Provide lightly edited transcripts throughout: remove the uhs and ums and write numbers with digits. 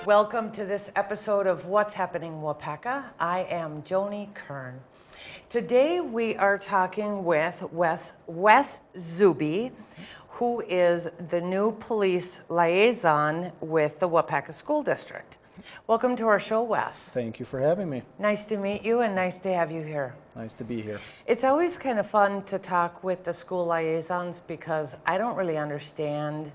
Welcome to this episode of What's Happening Waupaca. I am Joni Kern. Today we are talking with Wes Zuby, who is the new police liaison with the Waupaca School District. Welcome to our show, Wes. Thank you for having me. Nice to meet you and nice to have you here. Nice to be here. It's always kind of fun to talk with the school liaisons because I don't really understand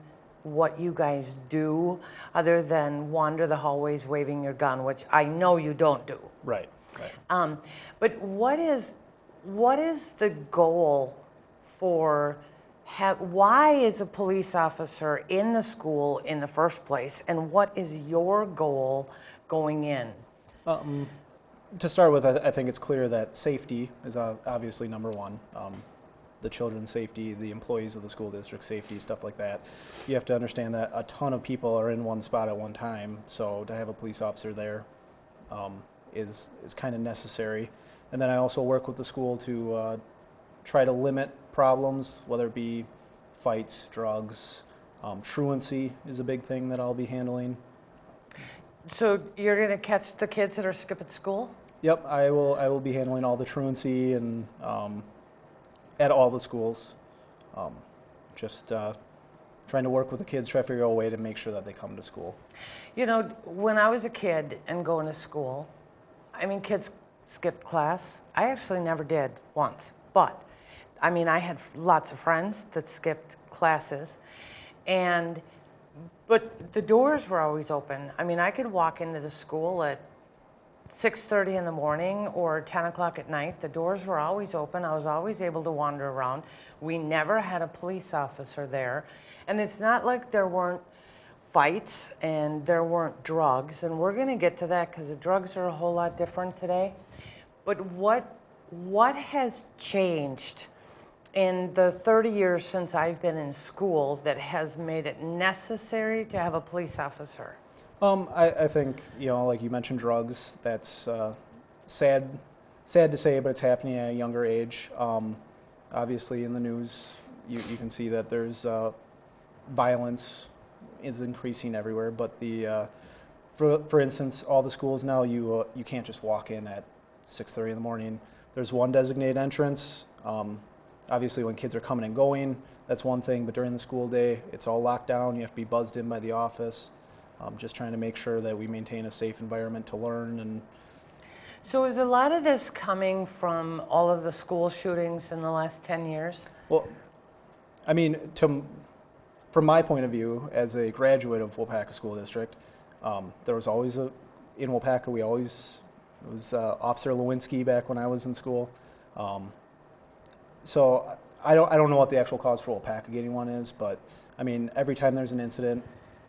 what you guys do other than wander the hallways waving your gun, which I know you don't do. Right. But what is the goal for why is a police officer in the school in the first place, and what is your goal going in? To start with, I think it's clear that safety is obviously number one. The children's safety, the employees of the school district safety, stuff like that. You have to understand that a ton of people are in one spot at one time, so to have a police officer there is kind of necessary. And then I also work with the school to try to limit problems, whether it be fights, drugs. Truancy is a big thing that I'll be handling. So you're going to catch the kids that are skipping school? Yep, I will be handling all the truancy and at all the schools. Just trying to work with the kids, try to figure out a way to make sure that they come to school. You know, when I was a kid and going to school, I mean, kids skipped class. I actually never did once, but I mean, I had lots of friends that skipped classes, but the doors were always open. I mean, I could walk into the school at 6:30 in the morning or 10 o'clock at night. The doors were always open. I was always able to wander around. We never had a police officer there. And it's not like there weren't fights and there weren't drugs. And we're going to get to that because the drugs are a whole lot different today. But what has changed in the 30 years since I've been in school that has made it necessary to have a police officer? I think, you know, like you mentioned, drugs, that's sad to say, but it's happening at a younger age. Obviously in the news, you can see that there's violence is increasing everywhere, but for instance, all the schools now, you can't just walk in at 6:30 in the morning. There's one designated entrance. Obviously when kids are coming and going, that's one thing, but during the school day, it's all locked down. You have to be buzzed in by the office. Just trying to make sure that we maintain a safe environment to learn. And so is a lot of this coming from all of the school shootings in the last 10 years? Well, I mean, from my point of view, as a graduate of Waupaca School District, there was always in Waupaca, it was Officer Lewinsky back when I was in school. So I don't know what the actual cause for Waupaca getting one is, but I mean, every time there's an incident,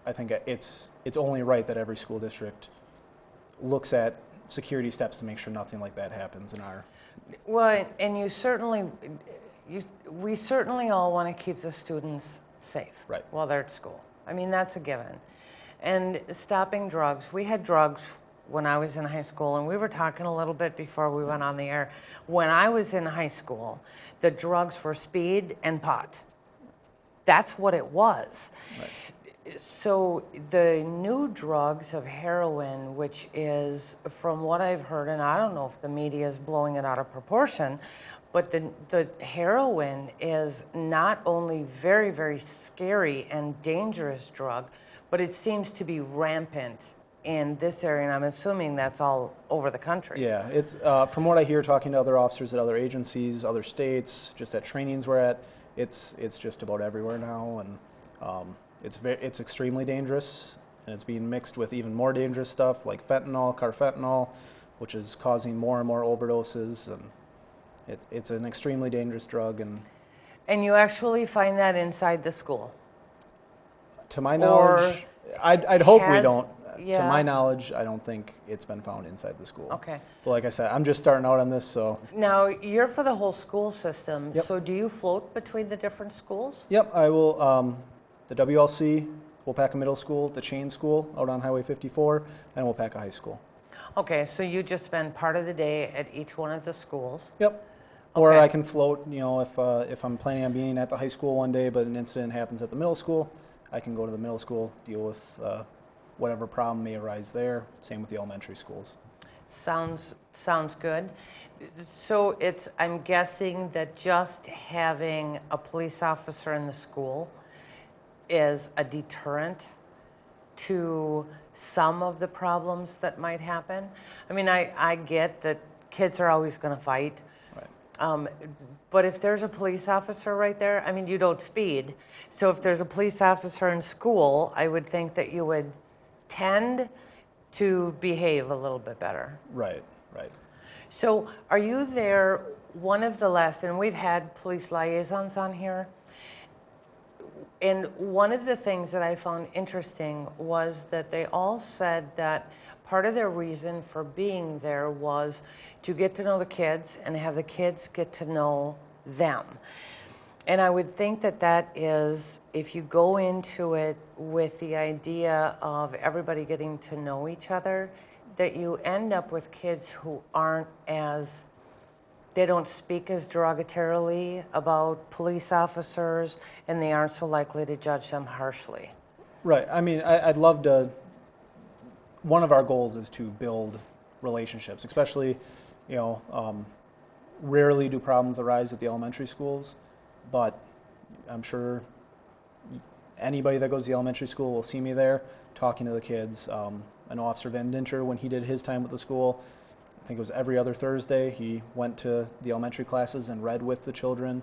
I think it's only right that every school district looks at security steps to make sure nothing like that happens in our. Well, and we certainly all want to keep the students safe while they're at school. I mean, that's a given. And stopping drugs. We had drugs when I was in high school, and we were talking a little bit before we went on the air. When I was in high school, the drugs were speed and pot. That's what it was. Right. So the new drugs of heroin, which is, from what I've heard, and I don't know if the media is blowing it out of proportion, but the heroin is not only very, very scary and dangerous drug, but it seems to be rampant in this area, and I'm assuming that's all over the country. Yeah, it's from what I hear talking to other officers at other agencies, other states, just at trainings we're at, it's just about everywhere now, and it's extremely dangerous, and it's being mixed with even more dangerous stuff like fentanyl, carfentanil, which is causing more and more overdoses, and it's an extremely dangerous drug. And you actually find that inside the school? To my knowledge, I'd hope we don't. Yeah. To my knowledge, I don't think it's been found inside the school. Okay. But like I said, I'm just starting out on this, so. Now, you're for the whole school system, Yep. So do you float between the different schools? Yep, I will, the WLC, Waupaca Middle School, the Chain School out on Highway 54, and Waupaca High School. Okay, so you just spend part of the day at each one of the schools? Yep. Or I can float, you know, if I'm planning on being at the high school one day, but an incident happens at the middle school, I can go to the middle school, deal with whatever problem may arise there. Same with the elementary schools. Sounds good. So I'm guessing that just having a police officer in the school is a deterrent to some of the problems that might happen. I mean, I get that kids are always going to fight. Right. But if there's a police officer right there, I mean, you don't speed. So if there's a police officer in school, I would think that you would tend to behave a little bit better. Right, right. So are you there, one of the last, and we've had police liaisons on here, and one of the things that I found interesting was that they all said that part of their reason for being there was to get to know the kids and have the kids get to know them. And I would think that that is, if you go into it with the idea of everybody getting to know each other, that you end up with kids who aren't as, they don't speak as derogatorily about police officers, and they aren't so likely to judge them harshly. Right. I mean, I'd love to, one of our goals is to build relationships, especially, you know, rarely do problems arise at the elementary schools, but I'm sure anybody that goes to the elementary school will see me there talking to the kids. I know Officer Van Dinter, when he did his time with the school, I think it was every other Thursday, he went to the elementary classes and read with the children.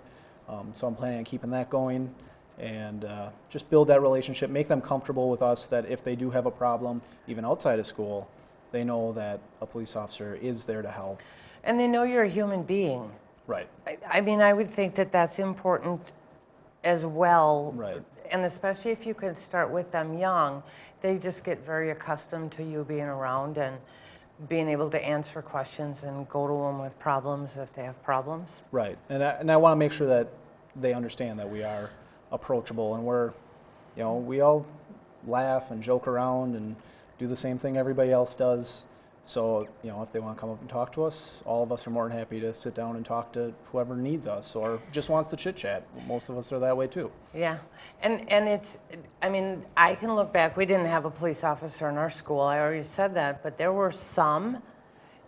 So I'm planning on keeping that going and just build that relationship, make them comfortable with us that if they do have a problem, even outside of school, they know that a police officer is there to help. And they know you're a human being. Right. I mean, I would think that that's important as well. Right. And especially if you can start with them young, they just get very accustomed to you being around and being able to answer questions and go to them with problems if they have problems. Right. And I want to make sure that they understand that we are approachable and we're, you know, we all laugh and joke around and do the same thing everybody else does. So, you know, if they want to come up and talk to us, all of us are more than happy to sit down and talk to whoever needs us or just wants to chit chat. Most of us are that way too. Yeah. And it's, I mean, I can look back, we didn't have a police officer in our school, I already said that, but there were some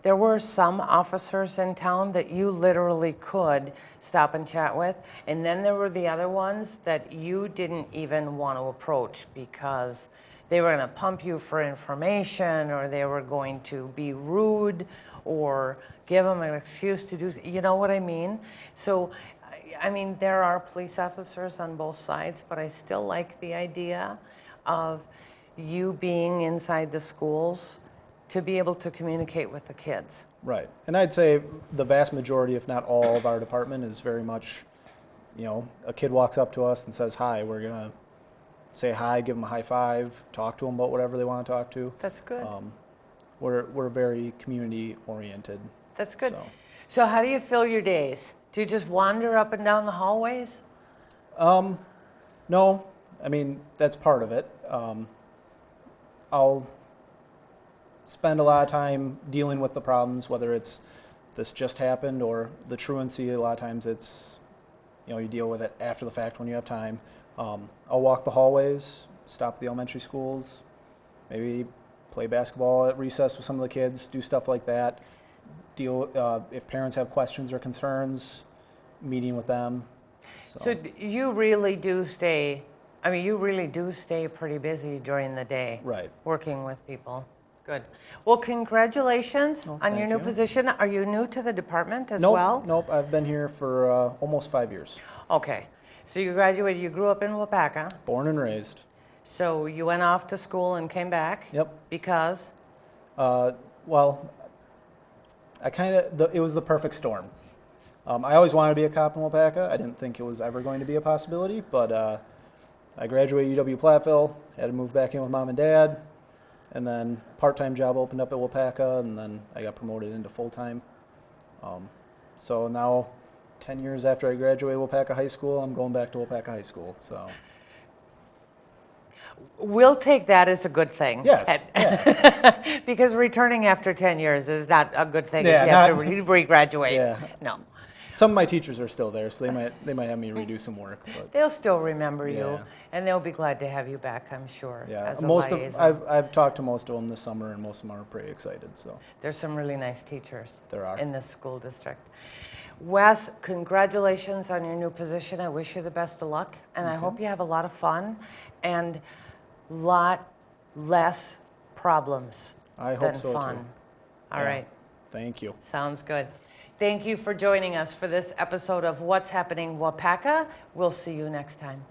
officers in town that you literally could stop and chat with. And then there were the other ones that you didn't even want to approach because they were going to pump you for information, or they were going to be rude, or give them an excuse to do, you know what I mean? So, I mean, there are police officers on both sides, but I still like the idea of you being inside the schools to be able to communicate with the kids. Right. And I'd say the vast majority, if not all, of our department is very much, you know, a kid walks up to us and says hi, we're going to say hi, give them a high five, talk to them about whatever they want to talk to. That's good. We're very community oriented. That's good. So how do you fill your days? Do you just wander up and down the hallways? No, I mean, that's part of it. I'll spend a lot of time dealing with the problems, whether it's this just happened or the truancy. A lot of times it's, you know, you deal with it after the fact when you have time. I'll walk the hallways, stop at the elementary schools, maybe play basketball at recess with some of the kids, do stuff like that. Deal if parents have questions or concerns, meeting with them. So you really do stay, I mean, you really do stay pretty busy during the day. Right. Working with people. Good. Well, congratulations on your new position. Are you new to the department as well? Nope, I've been here for almost 5 years. Okay. So you graduated, you grew up in Waupaca. Born and raised. So you went off to school and came back? Yep. Because? Well, it was the perfect storm. I always wanted to be a cop in Waupaca. I didn't think it was ever going to be a possibility, but I graduated UW-Platteville, had to move back in with mom and dad, and then part-time job opened up at Waupaca, and then I got promoted into full-time. So now, 10 years after I graduated Waupaca High School, I'm going back to Waupaca High School. So we'll take that as a good thing. Yes. Yeah. Because returning after 10 years is not a good thing Yeah, if you have to re-graduate. Yeah. No. Some of my teachers are still there, so they might have me redo some work. But They'll still remember you, Yeah. and they'll be glad to have you back, I'm sure, yeah, as a liaison. I've talked to most of them this summer, and most of them are pretty excited. So There's some really nice teachers there are. in this school district. Wes, congratulations on your new position. I wish you the best of luck, and I hope you have a lot of fun and lot less problems I than hope so fun. too. All Yeah. right. Thank you. Sounds good. Thank you for joining us for this episode of What's Happening Waupaca. We'll see you next time.